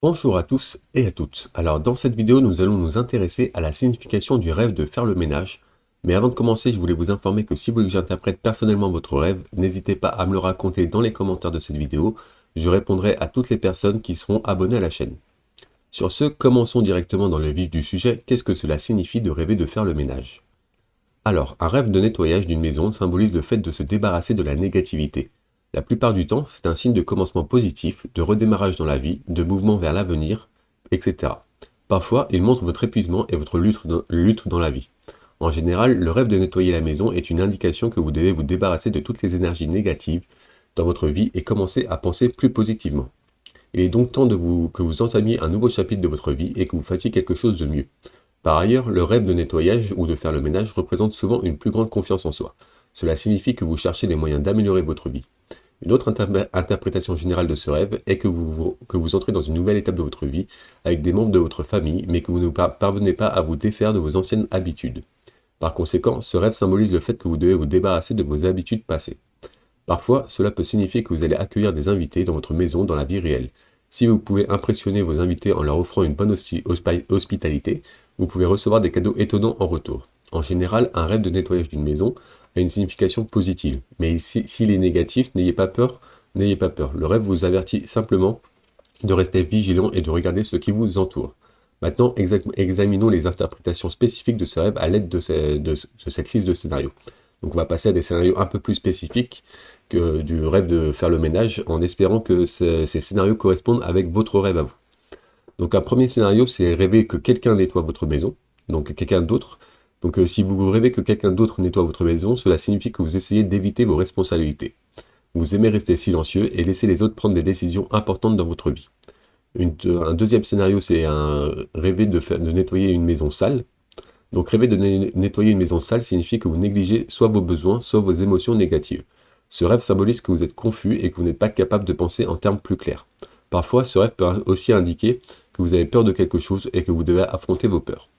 Bonjour à tous et à toutes. Alors dans cette vidéo, nous allons nous intéresser à la signification du rêve de faire le ménage. Mais avant de commencer, je voulais vous informer que si vous voulez que j'interprète personnellement votre rêve, n'hésitez pas à me le raconter dans les commentaires de cette vidéo. Je répondrai à toutes les personnes qui seront abonnées à la chaîne. Sur ce, commençons directement dans le vif du sujet. Qu'est-ce que cela signifie de rêver de faire le ménage? Alors, un rêve de nettoyage d'une maison symbolise le fait de se débarrasser de la négativité. La plupart du temps, c'est un signe de commencement positif, de redémarrage dans la vie, de mouvement vers l'avenir, etc. Parfois, il montre votre épuisement et votre lutte dans la vie. En général, le rêve de nettoyer la maison est une indication que vous devez vous débarrasser de toutes les énergies négatives dans votre vie et commencer à penser plus positivement. Il est donc temps que vous entamiez un nouveau chapitre de votre vie et que vous fassiez quelque chose de mieux. Par ailleurs, le rêve de nettoyage ou de faire le ménage représente souvent une plus grande confiance en soi. Cela signifie que vous cherchez des moyens d'améliorer votre vie. Une autre interprétation générale de ce rêve est que vous entrez dans une nouvelle étape de votre vie avec des membres de votre famille, mais que vous ne parvenez pas à vous défaire de vos anciennes habitudes. Par conséquent, ce rêve symbolise le fait que vous devez vous débarrasser de vos habitudes passées. Parfois, cela peut signifier que vous allez accueillir des invités dans votre maison dans la vie réelle. Si vous pouvez impressionner vos invités en leur offrant une bonne hospitalité, vous pouvez recevoir des cadeaux étonnants en retour. En général, un rêve de nettoyage d'une maison a une signification positive, mais s'il est négatif, n'ayez pas peur, n'ayez pas peur. Le rêve vous avertit simplement de rester vigilant et de regarder ce qui vous entoure. Maintenant, examinons les interprétations spécifiques de ce rêve à l'aide de cette liste de scénarios. Donc on va passer à des scénarios un peu plus spécifiques que du rêve de faire le ménage, en espérant que ces scénarios correspondent avec votre rêve à vous. Donc un premier scénario, c'est rêver que quelqu'un nettoie votre maison, donc quelqu'un d'autre. Donc si vous rêvez que quelqu'un d'autre nettoie votre maison, cela signifie que vous essayez d'éviter vos responsabilités. Vous aimez rester silencieux et laisser les autres prendre des décisions importantes dans votre vie. Un deuxième scénario, c'est rêver de nettoyer une maison sale. Donc rêver de nettoyer une maison sale signifie que vous négligez soit vos besoins, soit vos émotions négatives. Ce rêve symbolise que vous êtes confus et que vous n'êtes pas capable de penser en termes plus clairs. Parfois, ce rêve peut aussi indiquer que vous avez peur de quelque chose et que vous devez affronter vos peurs.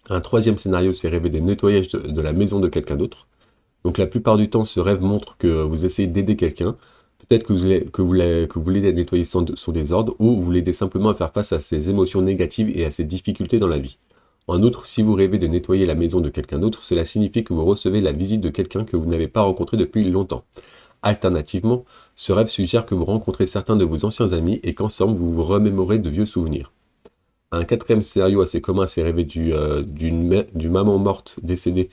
Un troisième scénario, c'est rêver des nettoyages de la maison de quelqu'un d'autre. Donc la plupart du temps, ce rêve montre que vous essayez d'aider quelqu'un. Peut-être que vous l'aidez à nettoyer son désordre, ou vous l'aidez simplement à faire face à ses émotions négatives et à ses difficultés dans la vie. En outre, si vous rêvez de nettoyer la maison de quelqu'un d'autre, cela signifie que vous recevez la visite de quelqu'un que vous n'avez pas rencontré depuis longtemps. Alternativement, ce rêve suggère que vous rencontrez certains de vos anciens amis et qu'ensemble vous vous remémorez de vieux souvenirs. Un quatrième scénario assez commun, c'est rêver d'une maman morte décédée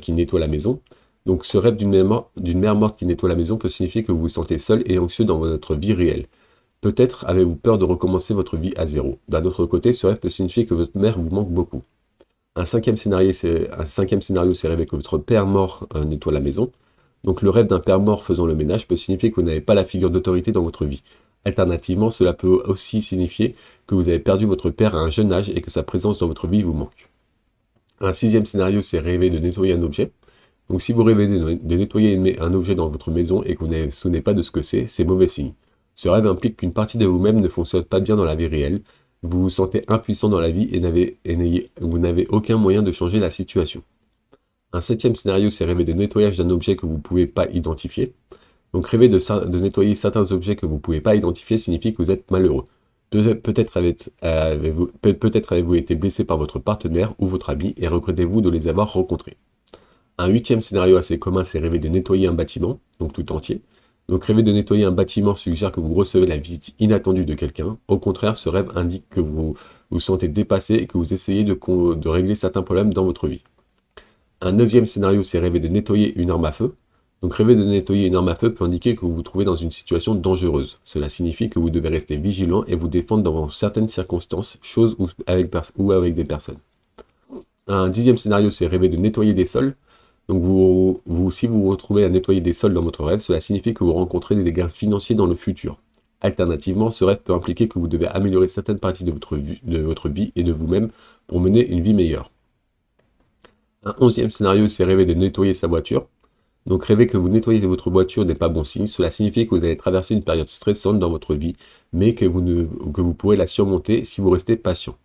qui nettoie la maison. Donc ce rêve d'une mère morte qui nettoie la maison peut signifier que vous vous sentez seul et anxieux dans votre vie réelle. Peut-être avez-vous peur de recommencer votre vie à zéro. D'un autre côté, ce rêve peut signifier que votre mère vous manque beaucoup. Un cinquième scénario, c'est rêver que votre père mort nettoie la maison. Donc le rêve d'un père mort faisant le ménage peut signifier que vous n'avez pas la figure d'autorité dans votre vie. Alternativement, cela peut aussi signifier que vous avez perdu votre père à un jeune âge et que sa présence dans votre vie vous manque. Un sixième scénario, c'est rêver de nettoyer un objet. Donc si vous rêvez de nettoyer un objet dans votre maison et que vous ne souvenez pas de ce que c'est mauvais signe. Ce rêve implique qu'une partie de vous-même ne fonctionne pas bien dans la vie réelle. Vous vous sentez impuissant dans la vie et vous n'avez aucun moyen de changer la situation. Un septième scénario, c'est rêver de nettoyage d'un objet que vous ne pouvez pas identifier. Donc rêver de nettoyer certains objets que vous ne pouvez pas identifier signifie que vous êtes malheureux. Peut-être avez-vous été blessé par votre partenaire ou votre ami et regrettez-vous de les avoir rencontrés. Un huitième scénario assez commun, c'est rêver de nettoyer un bâtiment, donc tout entier. Donc rêver de nettoyer un bâtiment suggère que vous recevez la visite inattendue de quelqu'un. Au contraire, ce rêve indique que vous vous sentez dépassé et que vous essayez de régler certains problèmes dans votre vie. Un neuvième scénario, c'est rêver de nettoyer une arme à feu. Donc rêver de nettoyer une arme à feu peut indiquer que vous vous trouvez dans une situation dangereuse. Cela signifie que vous devez rester vigilant et vous défendre dans certaines circonstances, choses ou avec des personnes. Un dixième scénario, c'est rêver de nettoyer des sols. Donc si vous vous retrouvez à nettoyer des sols dans votre rêve, cela signifie que vous rencontrez des gains financiers dans le futur. Alternativement, ce rêve peut impliquer que vous devez améliorer certaines parties de votre vie et de vous-même pour mener une vie meilleure. Un onzième scénario, c'est rêver de nettoyer sa voiture. Donc rêver que vous nettoyez votre voiture n'est pas bon signe, cela signifie que vous allez traverser une période stressante dans votre vie, mais que vous pourrez la surmonter si vous restez patient.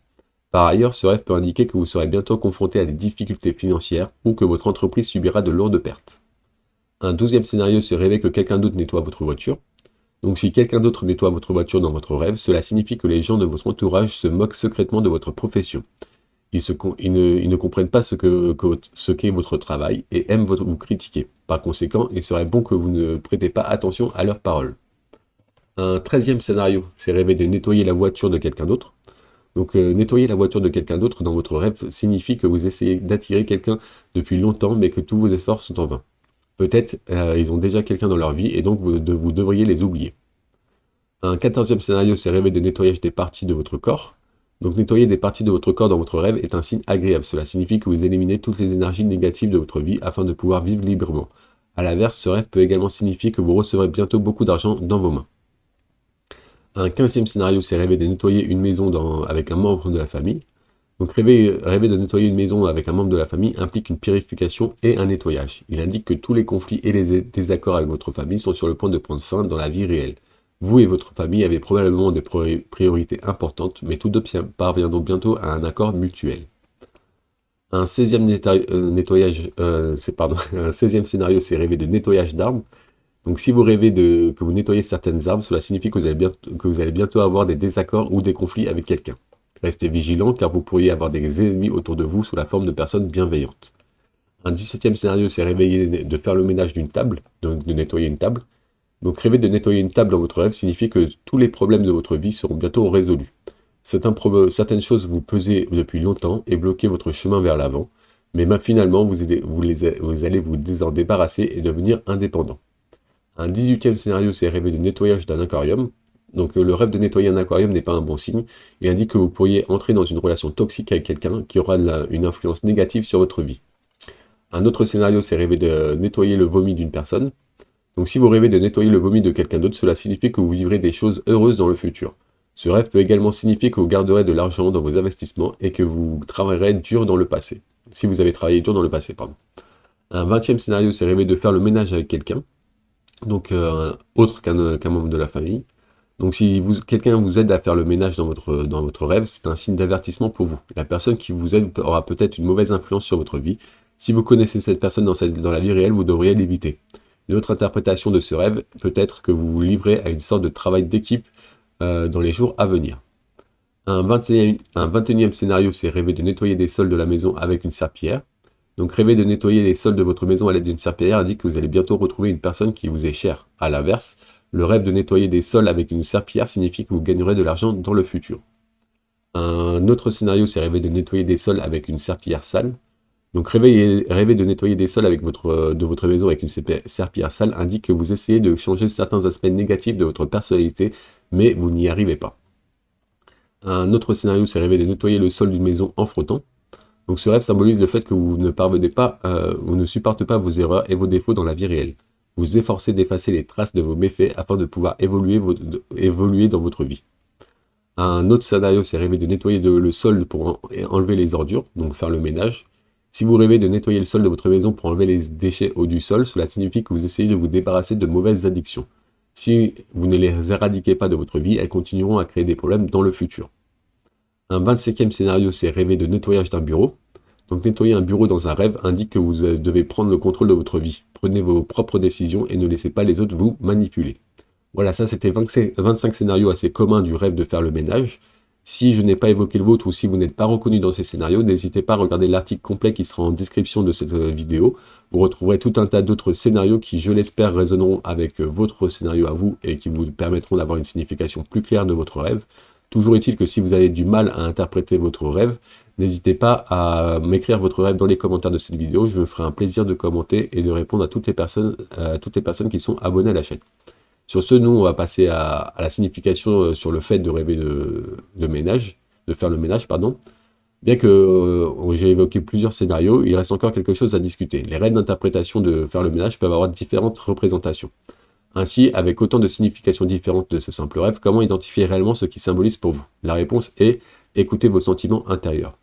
Par ailleurs, ce rêve peut indiquer que vous serez bientôt confronté à des difficultés financières ou que votre entreprise subira de lourdes pertes. Un douzième scénario, c'est rêver que quelqu'un d'autre nettoie votre voiture. Donc si quelqu'un d'autre nettoie votre voiture dans votre rêve, cela signifie que les gens de votre entourage se moquent secrètement de votre profession. Ils ne comprennent pas ce qu'est votre travail et aiment vous critiquer. Par conséquent, il serait bon que vous ne prêtez pas attention à leurs paroles. Un 13e scénario, c'est rêver de nettoyer la voiture de quelqu'un d'autre. Donc nettoyer la voiture de quelqu'un d'autre dans votre rêve signifie que vous essayez d'attirer quelqu'un depuis longtemps mais que tous vos efforts sont en vain. Peut-être ils ont déjà quelqu'un dans leur vie et donc vous devriez les oublier. Un 14e scénario, c'est rêver de nettoyage des parties de votre corps. Donc nettoyer des parties de votre corps dans votre rêve est un signe agréable. Cela signifie que vous éliminez toutes les énergies négatives de votre vie afin de pouvoir vivre librement. A l'inverse, ce rêve peut également signifier que vous recevrez bientôt beaucoup d'argent dans vos mains. Un 15e scénario, c'est rêver de nettoyer une maison avec un membre de la famille. Donc rêver de nettoyer une maison avec un membre de la famille implique une purification et un nettoyage. Il indique que tous les conflits et les désaccords avec votre famille sont sur le point de prendre fin dans la vie réelle. Vous et votre famille avez probablement des priorités importantes, mais tous deux parviendront bientôt à un accord mutuel. Un 16e un 16e scénario, c'est rêver de nettoyage d'armes. Donc si vous rêvez que vous nettoyez certaines armes, cela signifie que vous allez bientôt avoir des désaccords ou des conflits avec quelqu'un. Restez vigilant car vous pourriez avoir des ennemis autour de vous sous la forme de personnes bienveillantes. Un 17e scénario, c'est rêver de faire le ménage d'une table, donc de nettoyer une table. Donc rêver de nettoyer une table dans votre rêve signifie que tous les problèmes de votre vie seront bientôt résolus. Certaines choses vous pesent depuis longtemps et bloquent votre chemin vers l'avant, mais finalement vous allez vous en débarrasser et devenir indépendant. Un 18e scénario, c'est rêver de nettoyage d'un aquarium. Donc le rêve de nettoyer un aquarium n'est pas un bon signe. Il indique que vous pourriez entrer dans une relation toxique avec quelqu'un qui aura une influence négative sur votre vie. Un autre scénario, c'est rêver de nettoyer le vomi d'une personne. Donc si vous rêvez de nettoyer le vomi de quelqu'un d'autre, cela signifie que vous vivrez des choses heureuses dans le futur. Ce rêve peut également signifier que vous garderez de l'argent dans vos investissements et que vous travaillerez dur dans le passé. Si vous avez travaillé dur dans le passé, pardon. Un 20e scénario, c'est rêver de faire le ménage avec quelqu'un. Donc autre qu'un membre de la famille. Donc si quelqu'un vous aide à faire le ménage dans votre rêve, c'est un signe d'avertissement pour vous. La personne qui vous aide aura peut-être une mauvaise influence sur votre vie. Si vous connaissez cette personne dans la vie réelle, vous devriez l'éviter. Une autre interprétation de ce rêve peut être que vous vous livrez à une sorte de travail d'équipe dans les jours à venir. Un 21e scénario, c'est rêver de nettoyer des sols de la maison avec une serpillière. Donc rêver de nettoyer les sols de votre maison à l'aide d'une serpillière indique que vous allez bientôt retrouver une personne qui vous est chère. A l'inverse, le rêve de nettoyer des sols avec une serpillière signifie que vous gagnerez de l'argent dans le futur. Un autre scénario, c'est rêver de nettoyer des sols avec une serpillière sale. Donc rêver de nettoyer des sols de votre maison avec une serpillière sale indique que vous essayez de changer certains aspects négatifs de votre personnalité, mais vous n'y arrivez pas. Un autre scénario, c'est rêver de nettoyer le sol d'une maison en frottant. Donc ce rêve symbolise le fait que vous ne supportez pas vos erreurs et vos défauts dans la vie réelle. Vous vous efforcez d'effacer les traces de vos méfaits afin de pouvoir évoluer dans votre vie. Un autre scénario, c'est rêver de nettoyer le sol pour enlever les ordures, donc faire le ménage. Si vous rêvez de nettoyer le sol de votre maison pour enlever les déchets du sol, cela signifie que vous essayez de vous débarrasser de mauvaises addictions. Si vous ne les éradiquez pas de votre vie, elles continueront à créer des problèmes dans le futur. Un 25e scénario, c'est rêver de nettoyage d'un bureau. Donc nettoyer un bureau dans un rêve indique que vous devez prendre le contrôle de votre vie. Prenez vos propres décisions et ne laissez pas les autres vous manipuler. Voilà, ça c'était 25 scénarios assez communs du rêve de faire le ménage. Si je n'ai pas évoqué le vôtre ou si vous n'êtes pas reconnu dans ces scénarios, n'hésitez pas à regarder l'article complet qui sera en description de cette vidéo. Vous retrouverez tout un tas d'autres scénarios qui, je l'espère, résonneront avec votre scénario à vous et qui vous permettront d'avoir une signification plus claire de votre rêve. Toujours est-il que si vous avez du mal à interpréter votre rêve, n'hésitez pas à m'écrire votre rêve dans les commentaires de cette vidéo. Je me ferai un plaisir de commenter et de répondre à toutes les personnes qui sont abonnées à la chaîne. Sur ce, nous, on va passer à la signification sur le fait de rêver de faire le ménage, pardon. Bien que j'ai évoqué plusieurs scénarios, il reste encore quelque chose à discuter. Les règles d'interprétation de faire le ménage peuvent avoir différentes représentations. Ainsi, avec autant de significations différentes de ce simple rêve, comment identifier réellement ce qui symbolise pour vous? La réponse est « écoutez vos sentiments intérieurs ».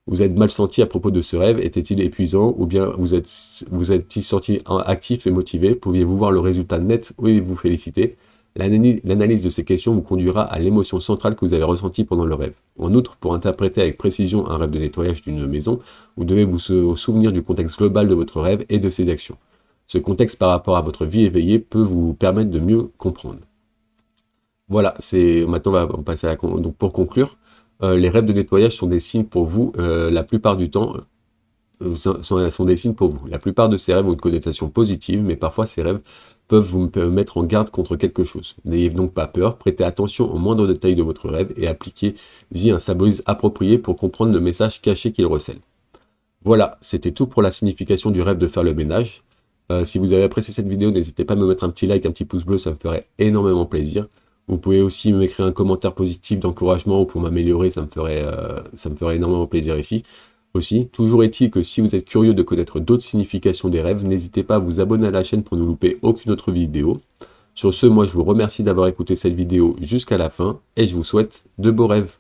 Vous êtes mal senti à propos de ce rêve? Était-il épuisant? Ou bien vous êtes-il senti actif et motivé? Pouviez-vous voir le résultat net et vous féliciter? L'analyse de ces questions vous conduira à l'émotion centrale que vous avez ressentie pendant le rêve. En outre, pour interpréter avec précision un rêve de nettoyage d'une maison, vous devez vous souvenir du contexte global de votre rêve et de ses actions. Ce contexte par rapport à votre vie éveillée peut vous permettre de mieux comprendre. Voilà, maintenant on va passer donc pour conclure, les rêves de nettoyage sont des signes pour vous, la plupart du temps, sont des signes pour vous. La plupart de ces rêves ont une connotation positive, mais parfois ces rêves peuvent vous mettre en garde contre quelque chose. N'ayez donc pas peur, prêtez attention aux moindres détails de votre rêve et appliquez-y un symbole approprié pour comprendre le message caché qu'il recèle. Voilà, c'était tout pour la signification du rêve de faire le ménage. Si vous avez apprécié cette vidéo, n'hésitez pas à me mettre un petit like, un petit pouce bleu, ça me ferait énormément plaisir. Vous pouvez aussi m'écrire un commentaire positif d'encouragement ou pour m'améliorer, ça me ferait énormément plaisir ici. Aussi, toujours est-il que si vous êtes curieux de connaître d'autres significations des rêves, n'hésitez pas à vous abonner à la chaîne pour ne louper aucune autre vidéo. Sur ce, moi je vous remercie d'avoir écouté cette vidéo jusqu'à la fin et je vous souhaite de beaux rêves.